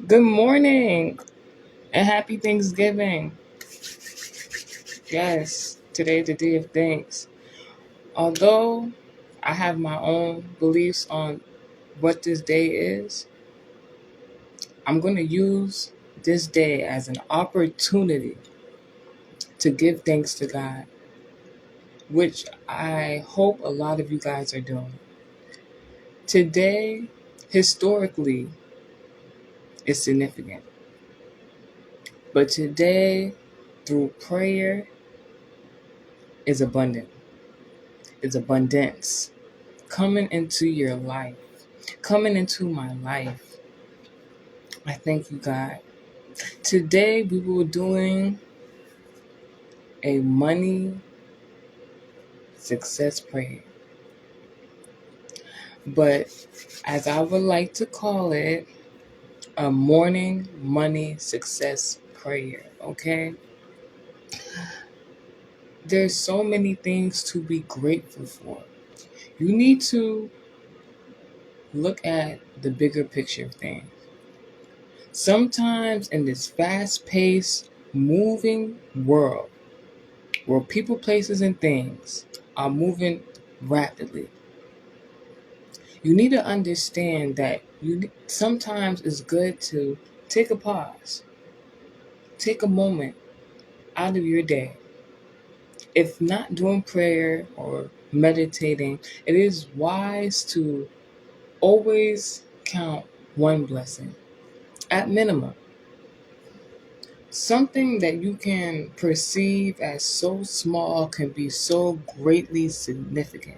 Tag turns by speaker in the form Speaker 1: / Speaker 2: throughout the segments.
Speaker 1: Good morning and happy Thanksgiving. Yes, today the day of thanks. Although I have my own beliefs on what this day is, I'm going to use this day as an opportunity to give thanks to God, which I hope a lot of you guys are doing. Today, historically, is significant, but today, through prayer, is abundant. Is abundance coming into your life, coming into my life. I thank you, God. Today we were doing a money success prayer, but as I would like to call it, a morning money success prayer. Okay, there's so many things to be grateful for. You need to look at the bigger picture of things. Sometimes in this fast-paced, moving world, where people, places, and things are moving rapidly, you need to understand that sometimes it's good to take a pause, take a moment out of your day. If not doing prayer or meditating, it is wise to always count one blessing at minimum. Something that you can perceive as so small can be so greatly significant.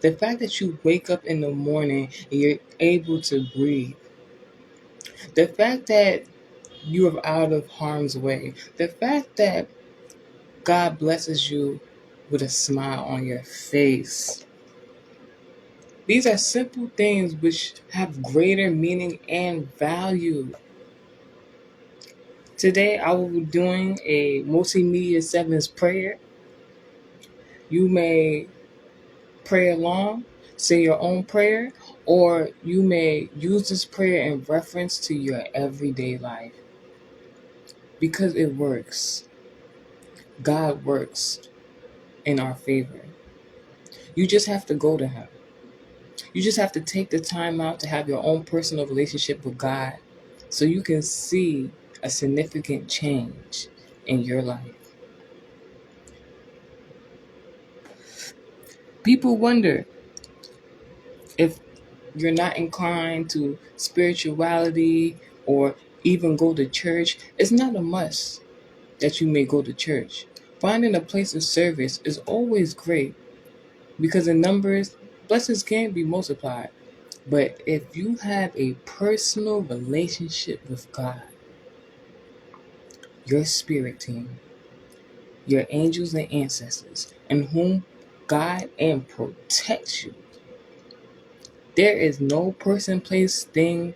Speaker 1: The fact that you wake up in the morning and you're able to breathe. The fact that you are out of harm's way. The fact that God blesses you with a smile on your face. These are simple things which have greater meaning and value. Today I will be doing a multimedia sevens prayer. You may pray along, say your own prayer, or you may use this prayer in reference to your everyday life because it works. God works in our favor. You just have to go to Him. You just have to take the time out to have your own personal relationship with God so you can see a significant change in your life. People wonder if you're not inclined to spirituality or even go to church. It's not a must that you may go to church. Finding a place of service is always great because in numbers, blessings can be multiplied. But if you have a personal relationship with God, your spirit team, your angels and ancestors, in whom guide and protect you, there is no person, place, thing,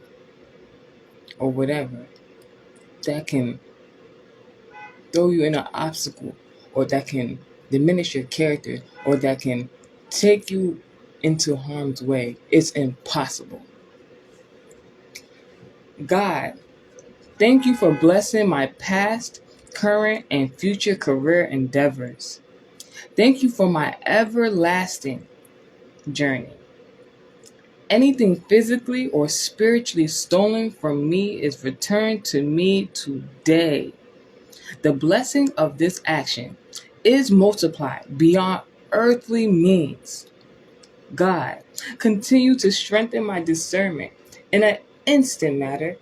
Speaker 1: or whatever that can throw you in an obstacle or that can diminish your character or that can take you into harm's way. It's impossible. God, thank you for blessing my past, current, and future career endeavors. Thank you for my everlasting journey. Anything physically or spiritually stolen from me is returned to me today. The blessing of this action is multiplied beyond earthly means. God, continue to strengthen my discernment in an instant matter.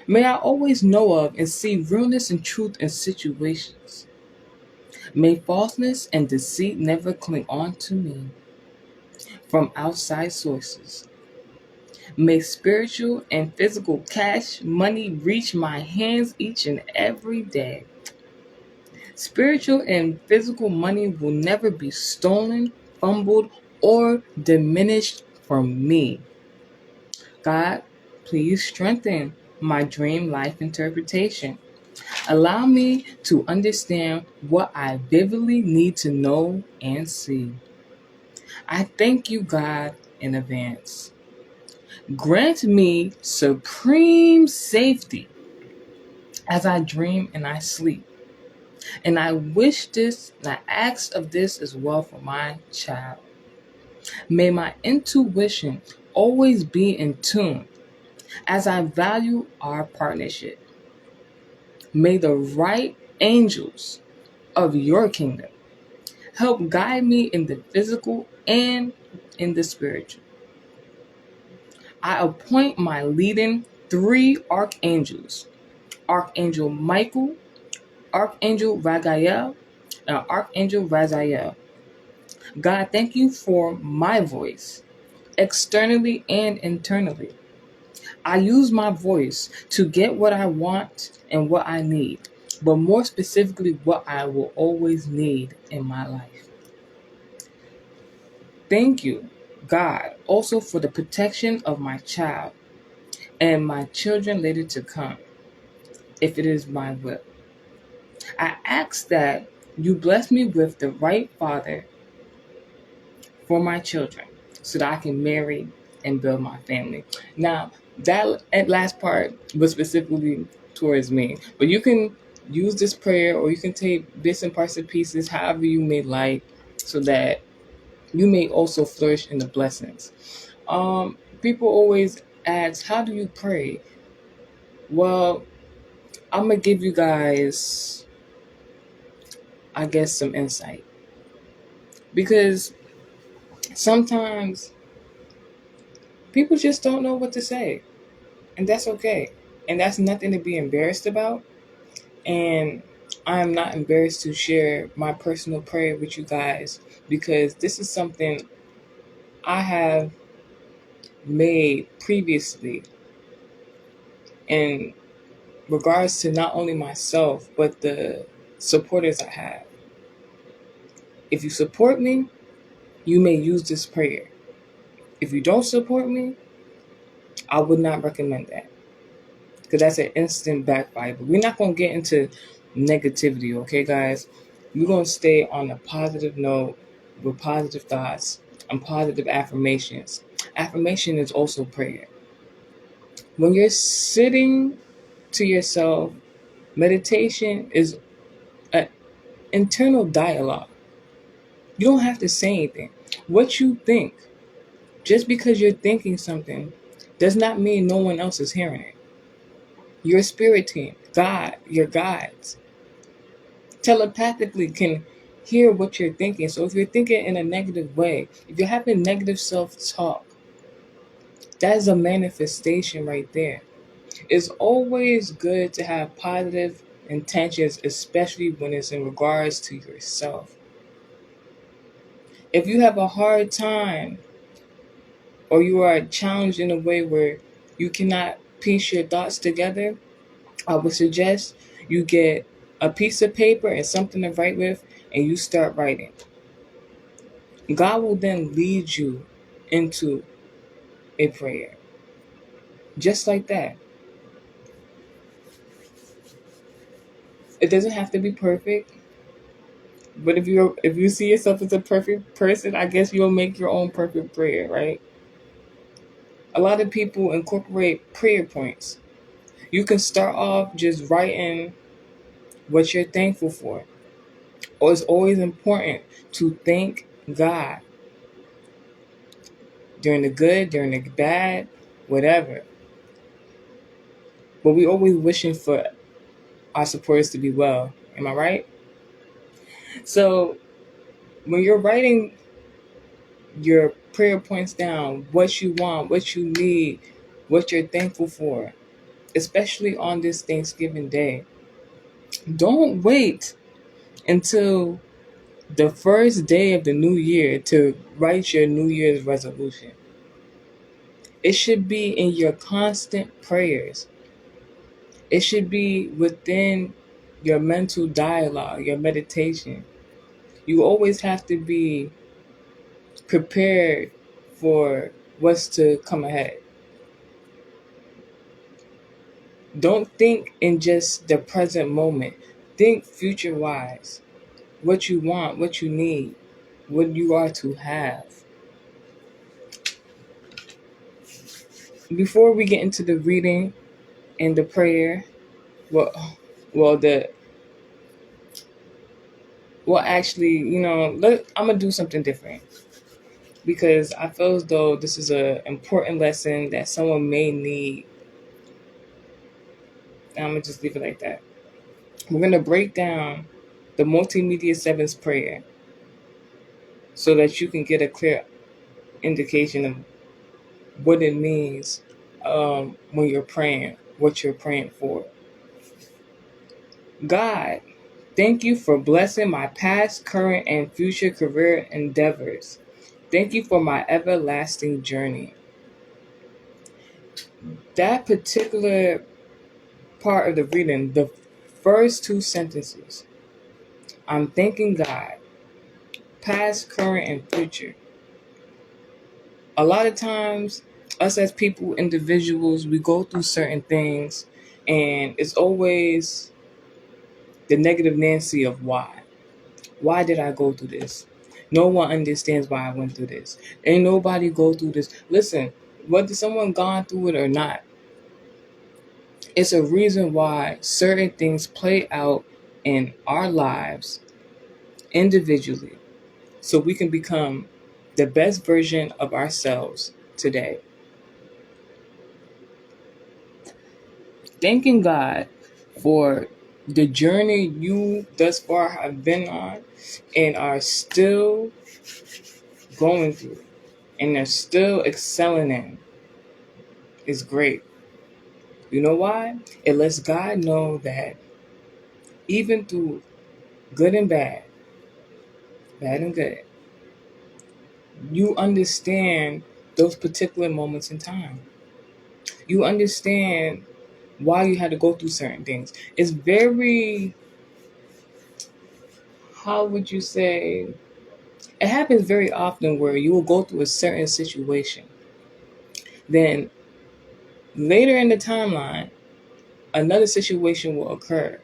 Speaker 1: May I always know of and see realness and truth in situations. May falseness and deceit never cling on to me from outside sources. May spiritual and physical cash money reach my hands each and every day. Spiritual and physical money will never be stolen, fumbled, or diminished from me. God, please strengthen my dream life interpretation. Allow me to understand what I vividly need to know and see. I thank you, God, in advance. Grant me supreme safety as I dream and I sleep. And I wish this, and I ask of this as well for my child. May my intuition always be in tune as I value our partnership. May the right angels of your kingdom help guide me in the physical and in the spiritual. I appoint my leading three archangels: Archangel Michael, Archangel Ragael, and Archangel Raziel. God, thank you for my voice, externally and internally. I use my voice to get what I want and what I need, but more specifically, what I will always need in my life. Thank you, God, also for the protection of my child and my children later to come, if it is my will. I ask that you bless me with the right father for my children so that I can marry and build my family. Now, that last part was specifically towards me, but you can use this prayer or you can take bits and parts and pieces, however you may like, so that you may also flourish in the blessings. People always ask, how do you pray? Well, I'm going to give you guys, I guess, some insight. Because sometimes people just don't know what to say. And that's okay. And that's nothing to be embarrassed about. And I'm not embarrassed to share my personal prayer with you guys because this is something I have made previously in regards to not only myself, but the supporters I have. If you support me, you may use this prayer. If you don't support me, I would not recommend that because that's an instant backfire. But we're not going to get into negativity, okay, guys? We're going to stay on a positive note with positive thoughts and positive affirmations. Affirmation is also prayer. When you're sitting to yourself, meditation is an internal dialogue. You don't have to say anything. What you think, just because you're thinking something, does not mean no one else is hearing it. Your spirit team, God, your guides, telepathically can hear what you're thinking. So if you're thinking in a negative way, if you're having negative self-talk, that is a manifestation right there. It's always good to have positive intentions, especially when it's in regards to yourself. If you have a hard time or you are challenged in a way where you cannot piece your thoughts together, I would suggest you get a piece of paper and something to write with and you start writing. God will then lead you into a prayer. Just like that. It doesn't have to be perfect. But if you see yourself as a perfect person, I guess you'll make your own perfect prayer, right? A lot of people incorporate prayer points. You can start off just writing what you're thankful for. Or it's always important to thank God during the good, during the bad, whatever. But we always wishing for our supporters to be well. Am I right? So when you're writing your prayer points down, what you want, what you need, what you're thankful for, especially on this Thanksgiving Day, don't wait until the first day of the new year to write your New Year's resolution. It should be in your constant prayers. It should be within your mental dialogue, your meditation. You always have to be prepared for what's to come ahead. Don't think in just the present moment. Think future wise. What you want, what you need, what you are to have. before we get into the reading and the prayer, well, well, the well, actually, I'm gonna do something different because I feel as though this is a important lesson that someone may need. And I'm gonna just leave it like that. We're gonna break down the multimedia sevens prayer so that you can get a clear indication of what it means when you're praying, what you're praying for. God, thank you for blessing my past, current, and future career endeavors. Thank you for my everlasting journey. That particular part of the reading, the first two sentences, I'm thanking God, past, current, and future. A lot of times, us as people, individuals, we go through certain things, and it's always the negative Nancy of why. Why did I go through this? No one understands why I went through this. Ain't nobody go through this. Listen, whether someone gone through it or not, it's a reason why certain things play out in our lives individually so we can become the best version of ourselves today. Thanking God for the journey you thus far have been on and are still going through and are still excelling in is great. You know why? It lets God know that even through good and bad, bad and good, you understand those particular moments in time. You understand why you had to go through certain things. It's very, how would you say, it happens very often where you will go through a certain situation. Then later in the timeline, another situation will occur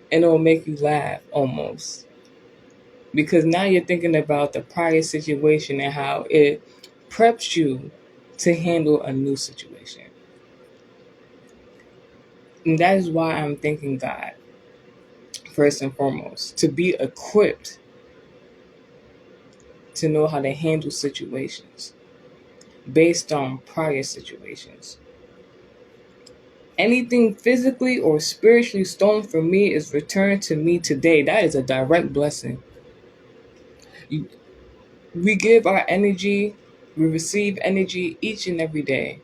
Speaker 1: and it will make you laugh almost. Because now you're thinking about the prior situation and how it preps you to handle a new situation. And that is why I'm thanking God, first and foremost, to be equipped to know how to handle situations based on prior situations. Anything physically or spiritually stolen from me is returned to me today. That is a direct blessing. We give our energy, we receive energy each and every day,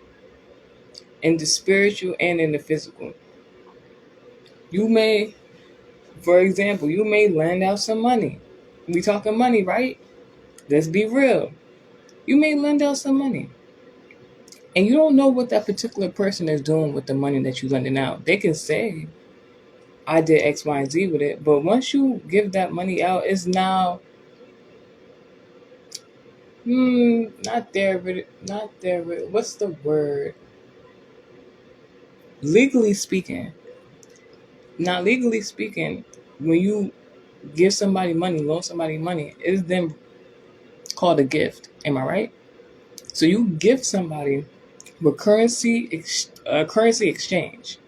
Speaker 1: in the spiritual and in the physical. You may, for example, you may lend out some money. We talking money, right? Let's be real. You may lend out some money. And you don't know what that particular person is doing with the money that you're lending out. They can say, I did X, Y, and Z with it. But once you give that money out, it's now, what's the word? Legally speaking, not legally speaking, when you give somebody money, loan somebody money, it's then called a gift. Am I right? So you give somebody with currency exchange,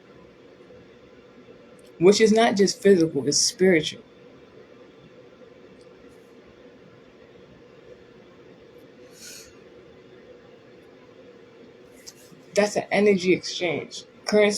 Speaker 1: which is not just physical, it's spiritual. That's an energy exchange. Currency